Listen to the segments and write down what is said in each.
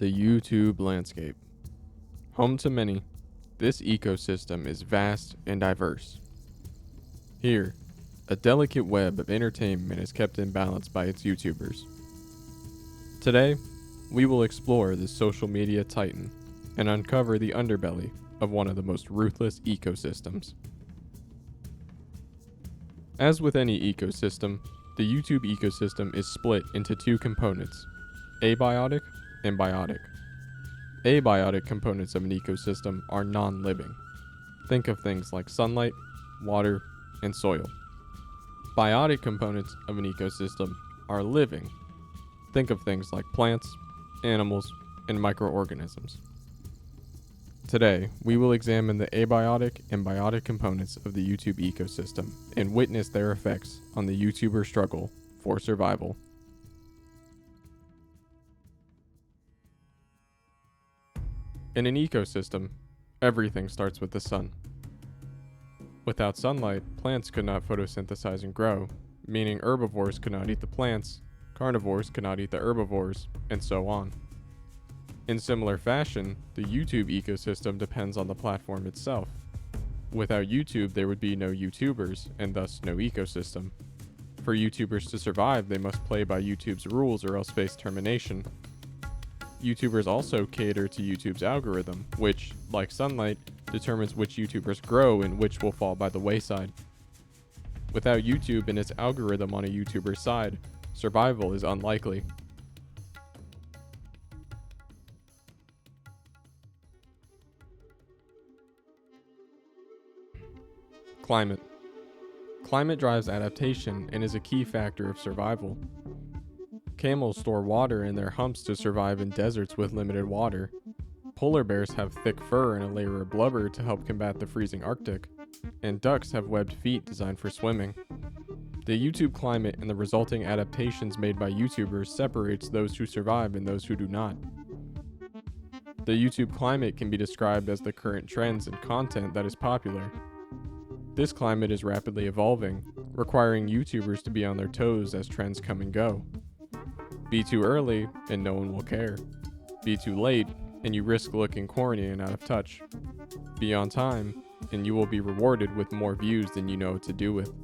The YouTube landscape. Home to many, this ecosystem is vast and diverse. Here, a delicate web of entertainment is kept in balance by its YouTubers. Today, we will explore this social media titan and uncover the underbelly of one of the most ruthless ecosystems. As with any ecosystem, the YouTube ecosystem is split into two components, abiotic and biotic. Abiotic components of an ecosystem are non-living. Think of things like sunlight, water, and soil. Biotic components of an ecosystem are living. Think of things like plants, animals, and microorganisms. Today, we will examine the abiotic and biotic components of the YouTube ecosystem and witness their effects on the YouTuber struggle for survival. In an ecosystem, everything starts with the sun. Without sunlight, plants could not photosynthesize and grow, meaning herbivores could not eat the plants, carnivores could not eat the herbivores, and so on. In similar fashion, the YouTube ecosystem depends on the platform itself. Without YouTube, there would be no YouTubers, and thus no ecosystem. For YouTubers to survive, they must play by YouTube's rules or else face termination. YouTubers also cater to YouTube's algorithm, which, like sunlight, determines which YouTubers grow and which will fall by the wayside. Without YouTube and its algorithm on a YouTuber's side, survival is unlikely. Climate. Climate drives adaptation and is a key factor of survival. Camels store water in their humps to survive in deserts with limited water. Polar bears have thick fur and a layer of blubber to help combat the freezing Arctic. And ducks have webbed feet designed for swimming. The YouTube climate and the resulting adaptations made by YouTubers separates those who survive and those who do not. The YouTube climate can be described as the current trends and content that is popular. This climate is rapidly evolving, requiring YouTubers to be on their toes as trends come and go. Be too early, and no one will care. Be too late, and you risk looking corny and out of touch. Be on time, and you will be rewarded with more views than you know what to do with.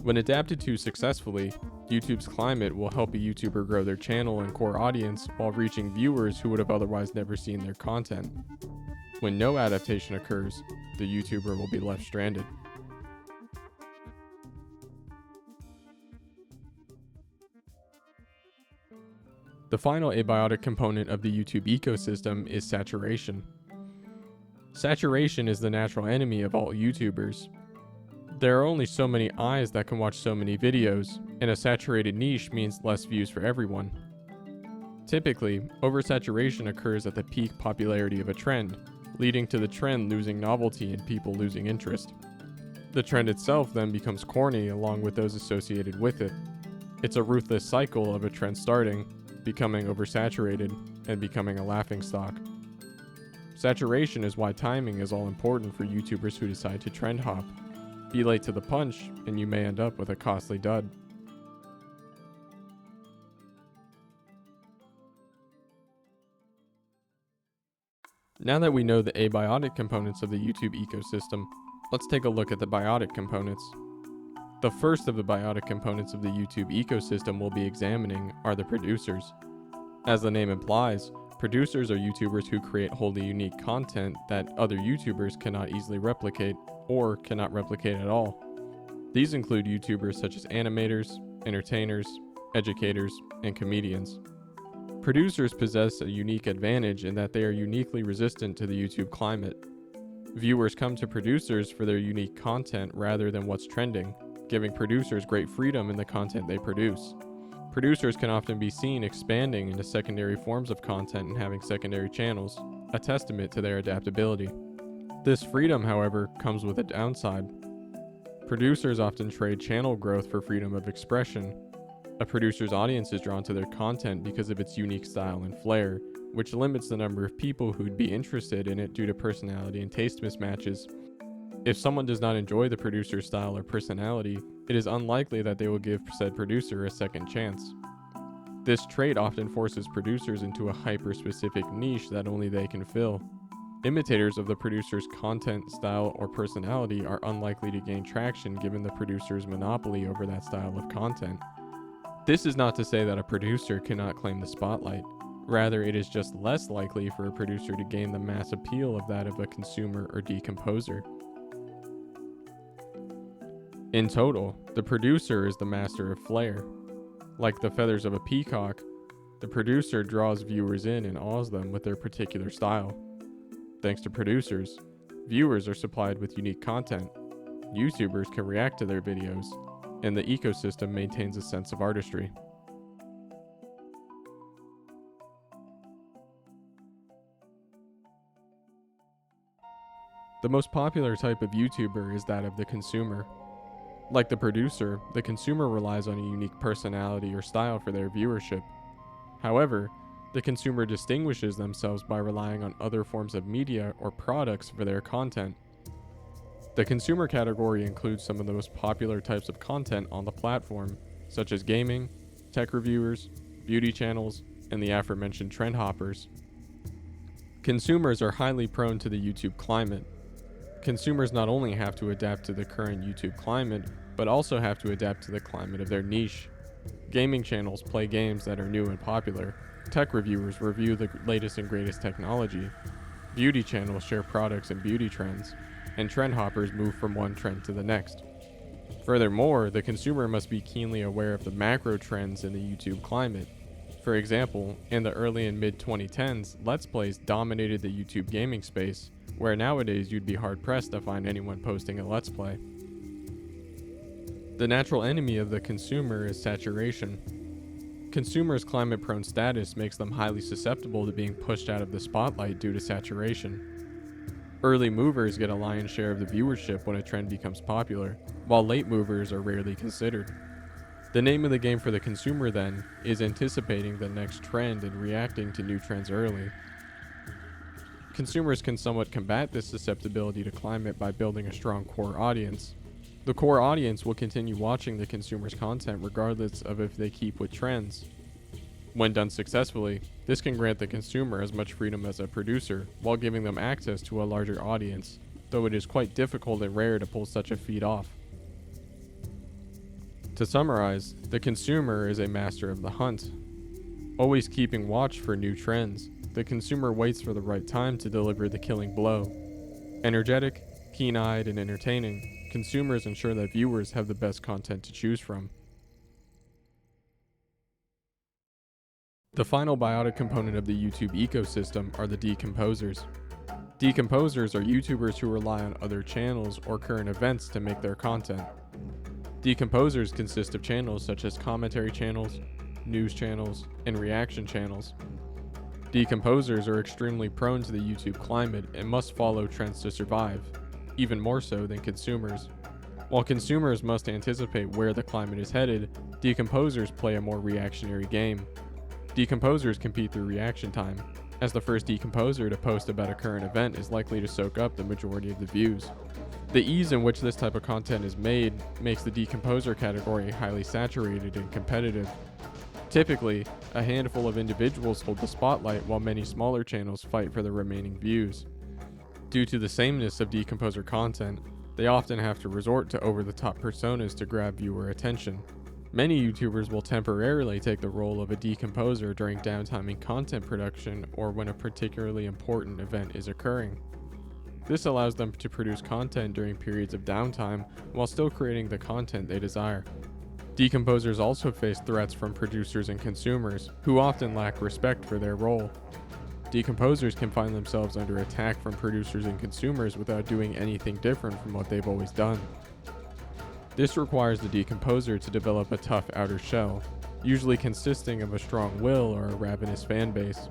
When adapted to successfully, YouTube's climate will help a YouTuber grow their channel and core audience while reaching viewers who would have otherwise never seen their content. When no adaptation occurs, the YouTuber will be left stranded. The final abiotic component of the YouTube ecosystem is saturation. Saturation is the natural enemy of all YouTubers. There are only so many eyes that can watch so many videos, and a saturated niche means less views for everyone. Typically, oversaturation occurs at the peak popularity of a trend, leading to the trend losing novelty and people losing interest. The trend itself then becomes corny along with those associated with it. It's a ruthless cycle of a trend starting, becoming oversaturated, and becoming a laughingstock. Saturation is why timing is all important for YouTubers who decide to trend hop. Be late to the punch, and you may end up with a costly dud. Now that we know the abiotic components of the YouTube ecosystem, let's take a look at the biotic components. The first of the biotic components of the YouTube ecosystem we'll be examining are the producers. As the name implies, producers are YouTubers who create wholly unique content that other YouTubers cannot easily replicate or cannot replicate at all. These include YouTubers such as animators, entertainers, educators, and comedians. Producers possess a unique advantage in that they are uniquely resistant to the YouTube climate. Viewers come to producers for their unique content rather than what's trending, giving producers great freedom in the content they produce. Producers can often be seen expanding into secondary forms of content and having secondary channels, a testament to their adaptability. This freedom, however, comes with a downside. Producers often trade channel growth for freedom of expression. A producer's audience is drawn to their content because of its unique style and flair, which limits the number of people who'd be interested in it due to personality and taste mismatches. If someone does not enjoy the producer's style or personality, it is unlikely that they will give said producer a second chance. This trait often forces producers into a hyper-specific niche that only they can fill. Imitators of the producer's content, style, or personality are unlikely to gain traction given the producer's monopoly over that style of content. This is not to say that a producer cannot claim the spotlight. Rather, it is just less likely for a producer to gain the mass appeal of that of a consumer or decomposer. In total, the producer is the master of flair. Like the feathers of a peacock, the producer draws viewers in and awes them with their particular style. Thanks to producers, viewers are supplied with unique content, YouTubers can react to their videos, and the ecosystem maintains a sense of artistry. The most popular type of YouTuber is that of the consumer. Like the producer, the consumer relies on a unique personality or style for their viewership. However, the consumer distinguishes themselves by relying on other forms of media or products for their content. The consumer category includes some of the most popular types of content on the platform, such as gaming, tech reviewers, beauty channels, and the aforementioned trend hoppers. Consumers are highly prone to the YouTube climate. Consumers not only have to adapt to the current YouTube climate, but also have to adapt to the climate of their niche. Gaming channels play games that are new and popular. Tech reviewers review the latest and greatest technology. Beauty channels share products and beauty trends, and trend hoppers move from one trend to the next. Furthermore, the consumer must be keenly aware of the macro trends in the YouTube climate. For example, in the early and mid-2010s, Let's Plays dominated the YouTube gaming space, where nowadays you'd be hard-pressed to find anyone posting a Let's Play. The natural enemy of the consumer is saturation. Consumers' climate-prone status makes them highly susceptible to being pushed out of the spotlight due to saturation. Early movers get a lion's share of the viewership when a trend becomes popular, while late movers are rarely considered. The name of the game for the consumer, then, is anticipating the next trend and reacting to new trends early. Consumers can somewhat combat this susceptibility to climate by building a strong core audience. The core audience will continue watching the consumer's content regardless of if they keep with trends. When done successfully, this can grant the consumer as much freedom as a producer while giving them access to a larger audience, though it is quite difficult and rare to pull such a feat off. To summarize, the consumer is a master of the hunt. Always keeping watch for new trends, the consumer waits for the right time to deliver the killing blow. Energetic, keen-eyed, and entertaining, consumers ensure that viewers have the best content to choose from. The final biotic component of the YouTube ecosystem are the decomposers. Decomposers are YouTubers who rely on other channels or current events to make their content. Decomposers consist of channels such as commentary channels, news channels, and reaction channels. Decomposers are extremely prone to the YouTube climate and must follow trends to survive, even more so than consumers. While consumers must anticipate where the climate is headed, decomposers play a more reactionary game. Decomposers compete through reaction time, as the first decomposer to post about a current event is likely to soak up the majority of the views. The ease in which this type of content is made makes the decomposer category highly saturated and competitive. Typically, a handful of individuals hold the spotlight while many smaller channels fight for the remaining views. Due to the sameness of decomposer content, they often have to resort to over-the-top personas to grab viewer attention. Many YouTubers will temporarily take the role of a decomposer during downtime in content production or when a particularly important event is occurring. This allows them to produce content during periods of downtime while still creating the content they desire. Decomposers also face threats from producers and consumers, who often lack respect for their role. Decomposers can find themselves under attack from producers and consumers without doing anything different from what they've always done. This requires the decomposer to develop a tough outer shell, usually consisting of a strong will or a ravenous fan base.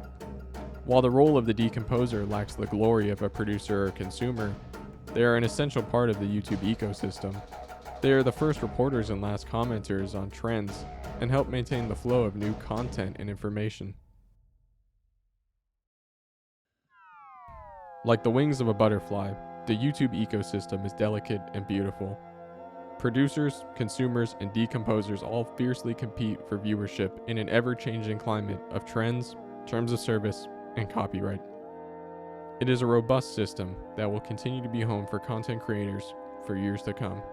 While the role of the decomposer lacks the glory of a producer or consumer, they are an essential part of the YouTube ecosystem. They are the first reporters and last commenters on trends, and help maintain the flow of new content and information. Like the wings of a butterfly, the YouTube ecosystem is delicate and beautiful. Producers, consumers, and decomposers all fiercely compete for viewership in an ever-changing climate of trends, terms of service, and copyright. It is a robust system that will continue to be home for content creators for years to come.